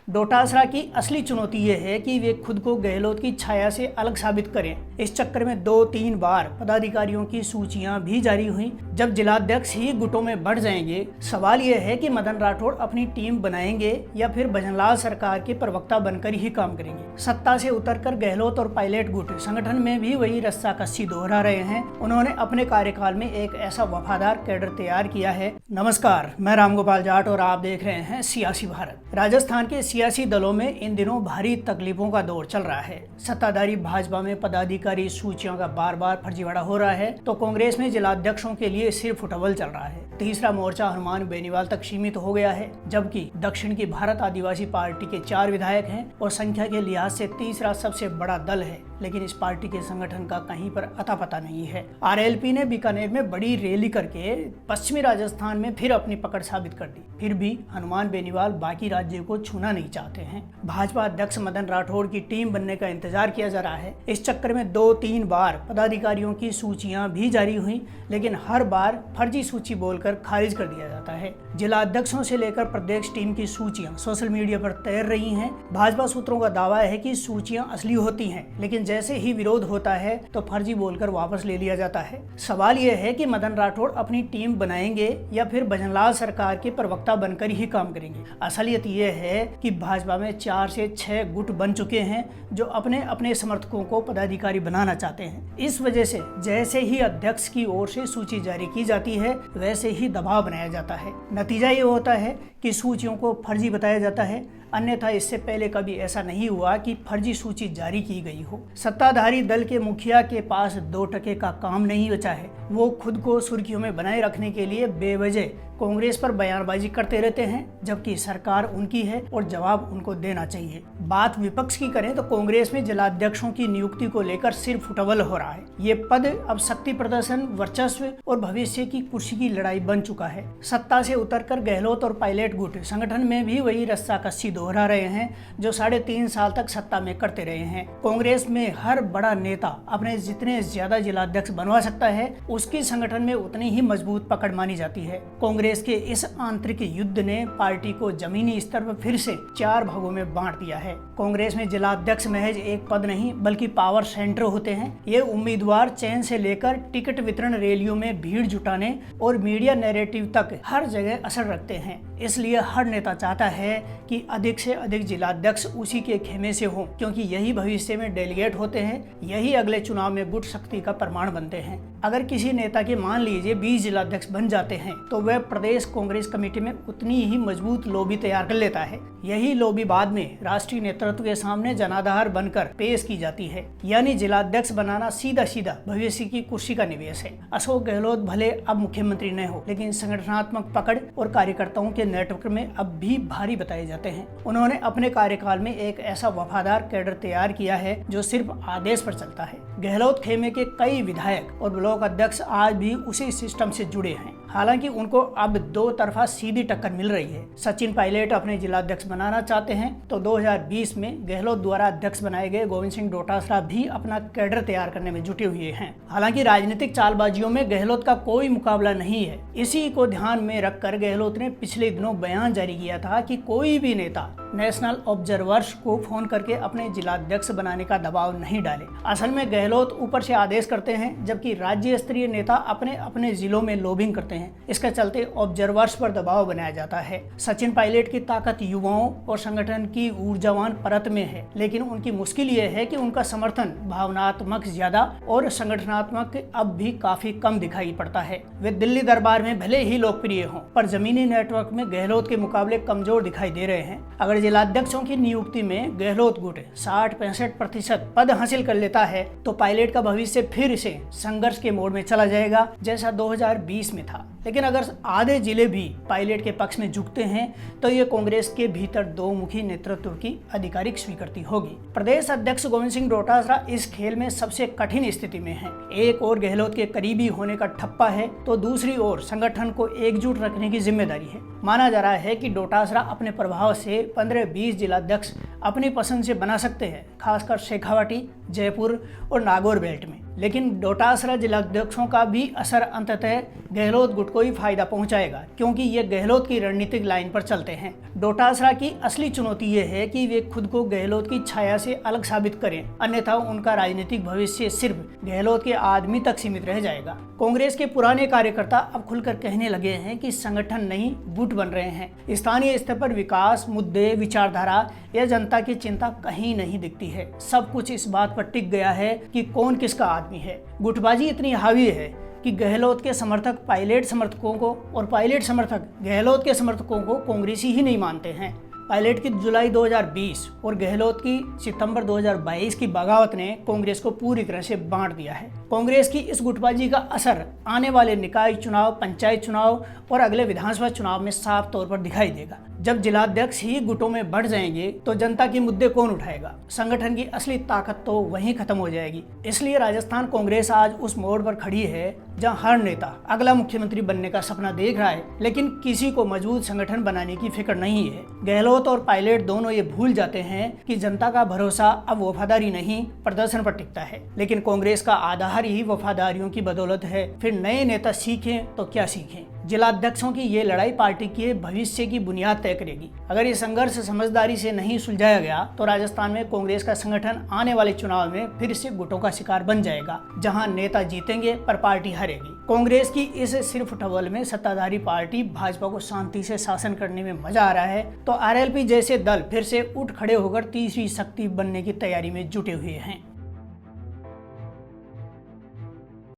डोटासरा की असली चुनौती ये है कि वे खुद को गहलोत की छाया से अलग साबित करें। इस चक्कर में 2-3 बार पदाधिकारियों की सूचियां भी जारी हुई। जब जिलाध्यक्ष ही गुटों में बढ़ जाएंगे, सवाल यह है कि मदन राठौड़ अपनी टीम बनाएंगे या फिर भजनलाल सरकार के प्रवक्ता बनकर ही काम करेंगे। सत्ता से उतरकर गहलोत और पायलट गुट संगठन में भी वही रस्साकस्सी दोहरा रहे हैं। उन्होंने अपने कार्यकाल में एक ऐसा वफादार कैडर तैयार किया है। नमस्कार, मैं रामगोपाल जाट और आप देख रहे हैं सियासी भारत। राजस्थान के सियासी दलों में इन दिनों भारी तकलीफों का दौर चल रहा है। सत्ताधारी भाजपा में पदाधिकारी सूचियों का बार बार फर्जीवाड़ा हो रहा है, तो कांग्रेस में जिलाध्यक्षों के लिए सिर्फ उठबल चल रहा है। तीसरा मोर्चा हनुमान बेनीवाल तक सीमित हो गया है, जबकि दक्षिण की भारत आदिवासी पार्टी के 4 विधायक हैं और संख्या के लिहाज से तीसरा सबसे बड़ा दल है। लेकिन इस पार्टी के संगठन का कहीं पर अता पता नहीं है। आरएलपी ने बीकानेर में बड़ी रैली करके पश्चिमी राजस्थान में फिर अपनी पकड़ साबित कर दी। फिर भी हनुमान बेनीवाल बाकी राज्यों को छूना नहीं चाहते हैं। भाजपा अध्यक्ष मदन राठौड़ की टीम बनने का इंतजार किया जा रहा है। इस चक्कर में 2-3 बार पदाधिकारियों की सूचियां भी जारी हुई, लेकिन हर बार फर्जी सूची बोलकर खारिज कर दिया जाता है। जिला अध्यक्षों से लेकर प्रदेश टीम की सूचियां सोशल मीडिया पर तैर रही हैं। भाजपा सूत्रों का दावा है कि सूचियां असली होती हैं, लेकिन जैसे ही विरोध होता है तो फर्जी बोलकर वापस ले लिया जाता है। सवाल यह है कि मदन राठौड़ अपनी टीम बनाएंगे या फिर भजनलाल सरकार के प्रवक्ता बनकर ही काम करेंगे। असलियत यह है कि भाजपा में 4 से 6 गुट बन चुके हैं जो अपने अपने समर्थकों को पदाधिकारी बनाना चाहते हैं। इस वजह से जैसे ही अध्यक्ष की ओर से सूची जारी की जाती है, वैसे ही दबाव बनाया जाता है। नतीजा ये होता है कि सूचियों को फर्जी बताया जाता है, अन्यथा इससे पहले कभी ऐसा नहीं हुआ कि फर्जी सूची जारी की गई हो। सत्ताधारी दल के मुखिया के पास 2 टके का काम नहीं बचा है। वो खुद को सुर्खियों में बनाए रखने के लिए बेवजह कांग्रेस पर बयानबाजी करते रहते हैं, जबकि सरकार उनकी है और जवाब उनको देना चाहिए। बात विपक्ष की करें तो कांग्रेस में जिलाध्यक्षों की नियुक्ति को लेकर सिर्फ उठबल हो रहा है। ये पद अब शक्ति प्रदर्शन, वर्चस्व और भविष्य की कुर्सी की लड़ाई बन चुका है। सत्ता से उतरकर गहलोत और पायलट गुट संगठन में भी वही रस्साकस्सी दोहरा रहे हैं जो 3.5 साल तक सत्ता में करते रहे हैं। कांग्रेस में हर बड़ा नेता अपने जितने ज्यादा जिलाध्यक्ष बनवा सकता है, उसकी संगठन में उतनी ही मजबूत पकड़ मानी जाती है। कांग्रेस के इस आंतरिक युद्ध ने पार्टी को जमीनी स्तर पर फिर से 4 भागों में बांट दिया है। कांग्रेस में जिलाध्यक्ष महज एक पद नहीं बल्कि पावर सेंटर होते हैं। ये उम्मीदवार चयन से लेकर टिकट वितरण, रैलियों में भीड़ जुटाने और मीडिया नैरेटिव तक हर जगह असर रखते हैं। इसलिए हर नेता चाहता है कि अधिक से अधिक जिलाध्यक्ष उसी के खेमे से हों, क्योंकि यही भविष्य में डेलीगेट होते हैं, यही अगले चुनाव में गुट शक्ति का प्रमाण बनते हैं। अगर किसी नेता के मान लीजिए 20 जिलाध्यक्ष बन जाते हैं तो वह प्रदेश कांग्रेस कमेटी में उतनी ही मजबूत लॉबी तैयार कर लेता है। यही लॉबी बाद में राष्ट्रीय नेतृत्व के सामने जनाधार बनकर पेश की जाती है। यानी जिलाध्यक्ष बनाना सीधा सीधा भविष्य की कुर्सी का निवेश है। अशोक गहलोत भले अब मुख्यमंत्री न हो, लेकिन संगठनात्मक पकड़ और कार्यकर्ताओं के नेटवर्क में अब भी भारी बताए जाते हैं। उन्होंने अपने कार्यकाल में एक ऐसा वफादार कैडर तैयार किया है जो सिर्फ आदेश पर चलता है। गहलोत खेमे के कई विधायक और ब्लॉक अध्यक्ष आज भी उसी सिस्टम से जुड़े हैं। हालांकि उनको अब 2 तरफा सीधी टक्कर मिल रही है। सचिन पायलट अपने जिलाध्यक्ष बनाना चाहते हैं तो 2020 में गहलोत द्वारा अध्यक्ष बनाए गए गोविंद सिंह डोटासरा भी अपना कैडर तैयार करने में जुटे हुए हैं। हालांकि राजनीतिक चालबाजियों में गहलोत का कोई मुकाबला नहीं है। इसी को ध्यान में रखकर गहलोत ने पिछले दिनों बयान जारी किया था कि कोई भी नेता नेशनल ऑब्जर्वर्स को फोन करके अपने जिलाध्यक्ष बनाने का दबाव नहीं डाले। असल में गहलोत ऊपर से आदेश करते हैं, जबकि राज्य स्तरीय नेता अपने अपने जिलों में लॉबिंग करते हैं। इसके चलते ऑब्जर्वर्स पर दबाव बनाया जाता है। सचिन पायलट की ताकत युवाओं और संगठन की ऊर्जावान परत में है, लेकिन उनकी मुश्किल ये है कि उनका समर्थन भावनात्मक ज्यादा और संगठनात्मक अब भी काफी कम दिखाई पड़ता है। वे दिल्ली दरबार में भले ही लोकप्रिय हों, पर जमीनी नेटवर्क में गहलोत के मुकाबले कमजोर दिखाई दे रहे हैं। अगर जिलाध्यक्षों की नियुक्ति में गहलोत गुट 60-65% पद हासिल कर लेता है तो पायलट का भविष्य फिर से संघर्ष के मोड़ में चला जाएगा, जैसा 2020 में था। लेकिन अगर आधे जिले भी पायलट के पक्ष में झुकते हैं तो ये कांग्रेस के भीतर 2 मुखी नेतृत्व की आधिकारिक स्वीकृति होगी। प्रदेश अध्यक्ष गोविंद सिंह डोटासरा इस खेल में सबसे कठिन स्थिति में हैं। एक और गहलोत के करीबी होने का ठप्पा है तो दूसरी ओर संगठन को एकजुट रखने की जिम्मेदारी है। माना जा रहा है कि डोटासरा अपने प्रभाव से 15-20 जिलाध्यक्ष अपनी पसंद से बना सकते हैं, खासकर शेखावाटी, जयपुर और नागौर बेल्ट में। लेकिन डोटासरा जिलाध्यक्षों का भी असर अंततः गहलोत गुट को ही फायदा पहुंचाएगा, क्योंकि ये गहलोत की रणनीतिक लाइन पर चलते हैं। डोटासरा की असली चुनौती ये है कि वे खुद को गहलोत की छाया से अलग साबित करें, अन्यथा उनका राजनीतिक भविष्य सिर्फ गहलोत के आदमी तक सीमित रह जाएगा। कांग्रेस के पुराने कार्यकर्ता अब खुलकर कहने लगे हैं कि संगठन नहीं गुट बन रहे हैं। स्थानीय स्तर पर विकास, मुद्दे, विचारधारा या जनता की चिंता कहीं नहीं दिखती है। सब कुछ इस बात पर टिक गया है कि कौन किसका आदमी है। गुटबाजी इतनी हावी है कि गहलोत के समर्थक पायलट समर्थकों को और पायलट समर्थक गहलोत के समर्थकों को कांग्रेसी ही नहीं मानते हैं। पायलट की जुलाई 2020 और गहलोत की सितंबर 2022 की बगावत ने कांग्रेस को पूरी तरह से बांट दिया है। कांग्रेस की इस गुटबाजी का असर आने वाले निकाय चुनाव, पंचायत चुनाव और अगले विधानसभा चुनाव में साफ तौर पर दिखाई देगा। जब जिलाध्यक्ष ही गुटों में बढ़ जाएंगे तो जनता के मुद्दे कौन उठाएगा? संगठन की असली ताकत तो वहीं खत्म हो जाएगी। इसलिए राजस्थान कांग्रेस आज उस मोड़ पर खड़ी है जहां हर नेता अगला मुख्यमंत्री बनने का सपना देख रहा है, लेकिन किसी को मजबूत संगठन बनाने की फिक्र नहीं है। गहलोत और पायलट दोनों ये भूल जाते हैं कि जनता का भरोसा अब वफादारी नहीं, प्रदर्शन पर टिकता है। लेकिन कांग्रेस का आधार ही वफादारियों की बदौलत है। फिर नए नेता सीखें तो क्या सीखें? जिलाध्यक्षों की ये लड़ाई पार्टी के भविष्य की बुनियाद तय करेगी। अगर ये संघर्ष समझदारी से नहीं सुलझाया गया तो राजस्थान में कांग्रेस का संगठन आने वाले चुनाव में फिर से गुटों का शिकार बन जाएगा, जहां नेता जीतेंगे पर पार्टी हारेगी। कांग्रेस की इस सिर्फ टवल में सत्ताधारी पार्टी भाजपा को शांति से शासन करने में मजा आ रहा है, तो आरएलपी जैसे दल फिर से उठ खड़े होकर तीसरी शक्ति बनने की तैयारी में जुटे हुए हैं।